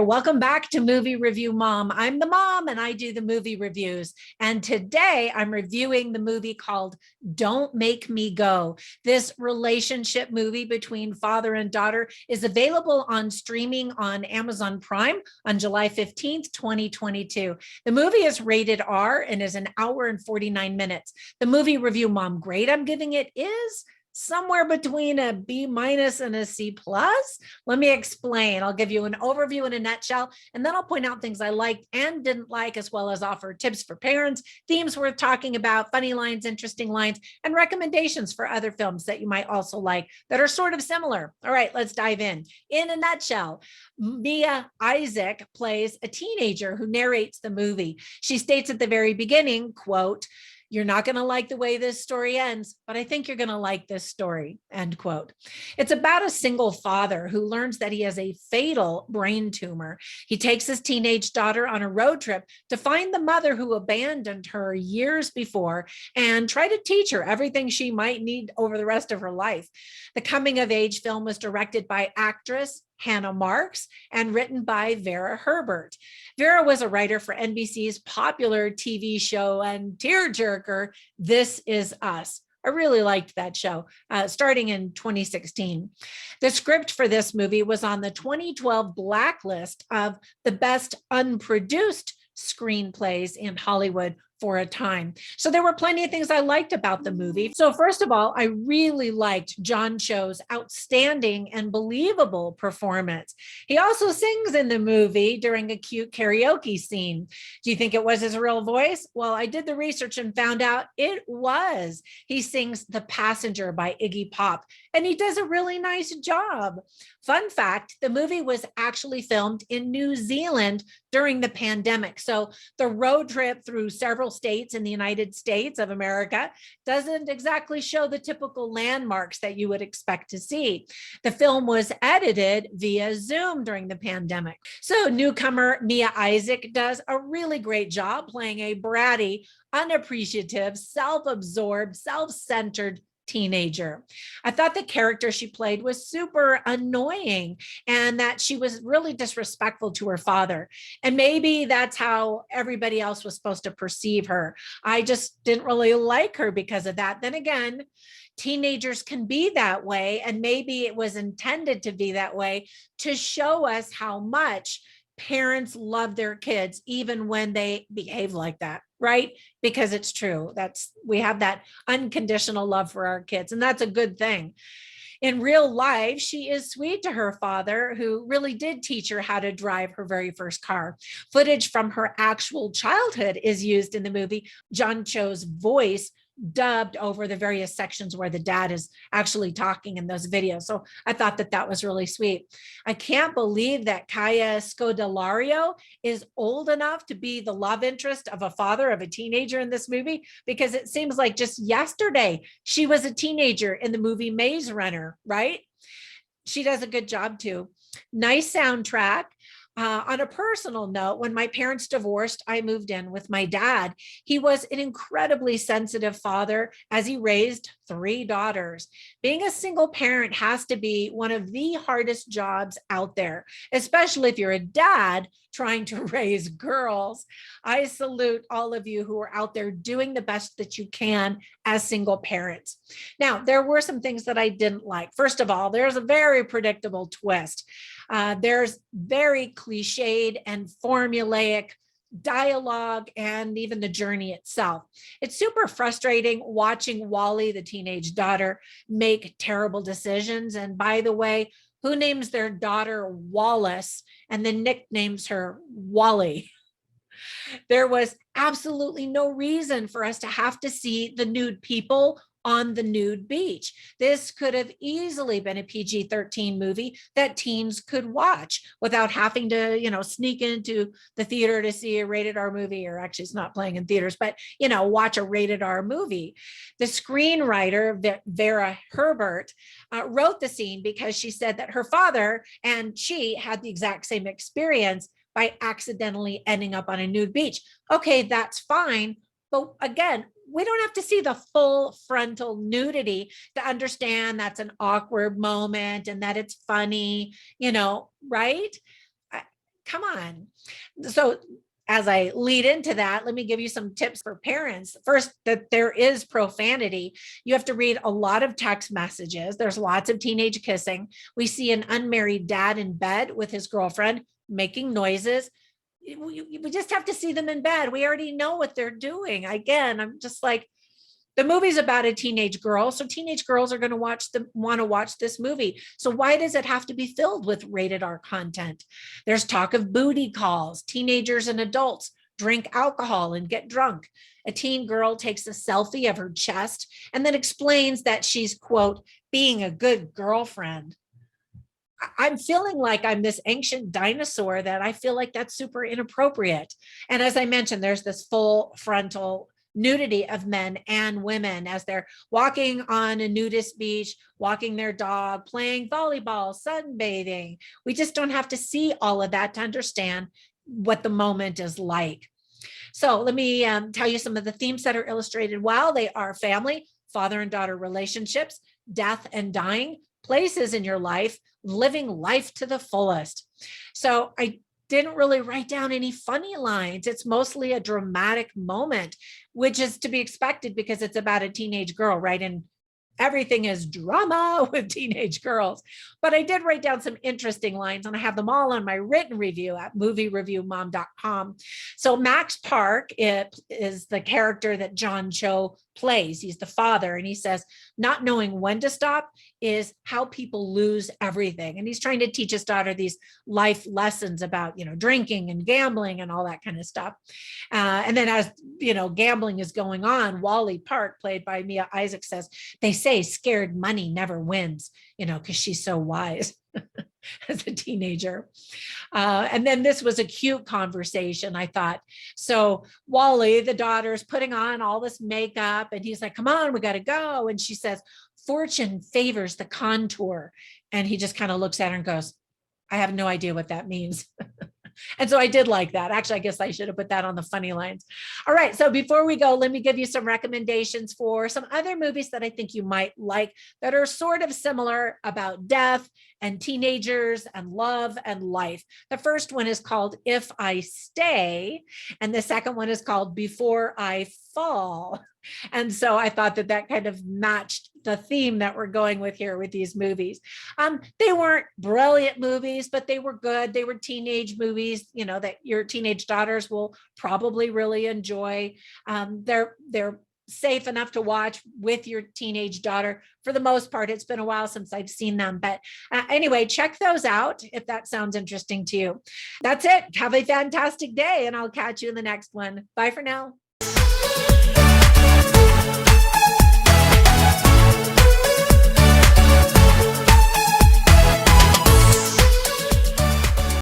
Welcome back to Movie Review Mom. I'm the mom and I do the movie reviews. And today I'm reviewing the movie called Don't Make Me Go. This relationship movie between father and daughter is available on streaming on Amazon Prime on July 15th, 2022. The movie is rated R and is an hour and 49 minutes. The Movie Review Mom grade I'm giving it is somewhere between a B- and a C+. Let me explain. I'll give you an overview in a nutshell, and then I'll point out things I liked and didn't like, as well as offer tips for parents, themes worth talking about, funny lines, interesting lines, and recommendations for other films that you might also like that are sort of similar. All right, let's dive in. In a nutshell, Mia Isaac plays a teenager who narrates the movie. She states at the very beginning, quote, "You're not going to like the way this story ends, but I think you're going to like this story," end quote. It's about a single father who learns that he has a fatal brain tumor. He takes his teenage daughter on a road trip to find the mother who abandoned her years before and try to teach her everything she might need over the rest of her life. The coming of age film was directed by actress Hannah Marks and written by Vera Herbert. Vera was a writer for NBC's popular TV show and tearjerker, This Is Us. I really liked that show, starting in 2016. The script for this movie was on the 2012 blacklist of the best unproduced screenplays in Hollywood for a time. So there were plenty of things I liked about the movie. So first of all, I really liked John Cho's outstanding and believable performance. He also sings in the movie during a cute karaoke scene. Do you think it was his real voice? Well, I did the research and found out it was. He sings The Passenger by Iggy Pop, and he does a really nice job. Fun fact, the movie was actually filmed in New Zealand during the pandemic. So the road trip through several states in the United States of America doesn't exactly show the typical landmarks that you would expect to see. The film was edited via Zoom during the pandemic. So newcomer Mia Isaac does a really great job playing a bratty, unappreciative, self-absorbed, self-centered teenager. I thought the character she played was super annoying and that she was really disrespectful to her father. And maybe that's how everybody else was supposed to perceive her. I just didn't really like her because of that. Then again, teenagers can be that way, and maybe it was intended to be that way to show us how much parents love their kids even when they behave like that, right? Because it's true. We have that unconditional love for our kids, and that's a good thing. In real life, she is sweet to her father, who really did teach her how to drive her very first car. Footage from her actual childhood is used in the movie. John Cho's voice dubbed over the various sections where the dad is actually talking in those videos. So I thought that was really sweet. I can't believe that Kaya Scodelario is old enough to be the love interest of a father of a teenager in this movie, because it seems like just yesterday she was a teenager in the movie Maze Runner, right? She does a good job too. Nice soundtrack. On a personal note, when my parents divorced, I moved in with my dad. He was an incredibly sensitive father as he raised 3 daughters. Being a single parent has to be one of the hardest jobs out there, especially if you're a dad trying to raise girls. I salute all of you who are out there doing the best that you can as single parents. Now, there were some things that I didn't like. First of all, there's a very predictable twist. There's very cliched and formulaic dialogue and even the journey itself. It's super frustrating watching Wally, the teenage daughter, make terrible decisions. And by the way, who names their daughter Wallace and then nicknames her Wally? There was absolutely no reason for us to have to see the nude people on the nude beach. This could have easily been a PG-13 movie that teens could watch without having to, sneak into the theater to see a rated R movie, or actually it's not playing in theaters, but, watch a rated R movie. The screenwriter, Vera Herbert, wrote the scene because she said that her father and she had the exact same experience by accidentally ending up on a nude beach. Okay, that's fine. But again, we don't have to see the full frontal nudity to understand that's an awkward moment and that it's funny, right? Come on. So as I lead into that, let me give you some tips for parents. First, that there is profanity. You have to read a lot of text messages. There's lots of teenage kissing. We see an unmarried dad in bed with his girlfriend making noises. We just have to see them in bed. We already know what they're doing. Again, I'm just like, the movie's about a teenage girl, so teenage girls are going to want to watch this movie. So why does it have to be filled with rated R content? There's talk of booty calls. Teenagers and adults drink alcohol and get drunk. A teen girl takes a selfie of her chest and then explains that she's, quote, being a good girlfriend. I'm feeling like I'm this ancient dinosaur that I feel like that's super inappropriate. And as I mentioned, there's this full frontal nudity of men and women as they're walking on a nudist beach, walking their dog, playing volleyball, sunbathing. We just don't have to see all of that to understand what the moment is like. So let me tell you some of the themes that are illustrated well. They are family, father and daughter relationships, death and dying, places in your life, living life to the fullest. So I didn't really write down any funny lines. It's mostly a dramatic moment, which is to be expected because it's about a teenage girl, right? And everything is drama with teenage girls. But I did write down some interesting lines, and I have them all on my written review at moviereviewmom.com. So Max Park is the character that John Cho plays. He's the father, and he says, not knowing when to stop is how people lose everything. And he's trying to teach his daughter these life lessons about, drinking and gambling and all that kind of stuff. And then as, gambling is going on, Wally Park, played by Mia Isaac, says, they say scared money never wins, because she's so wise. As a teenager. And then this was a cute conversation, I thought. So Wally, the daughter's putting on all this makeup and he's like, come on, we got to go. And she says, fortune favors the contour. And he just kind of looks at her and goes, I have no idea what that means. And so I did like that. Actually, I guess I should have put that on the funny lines. All right. So before we go, let me give you some recommendations for some other movies that I think you might like that are sort of similar about death and teenagers and love and life. The first one is called If I Stay, and the second one is called Before I Fall. And so I thought that kind of matched the theme that we're going with here with these movies. They weren't brilliant movies, but they were good. They were teenage movies, that your teenage daughters will probably really enjoy. They're safe enough to watch with your teenage daughter. For the most part, it's been a while since I've seen them. But anyway, check those out if that sounds interesting to you. That's it. Have a fantastic day, and I'll catch you in the next one. Bye for now.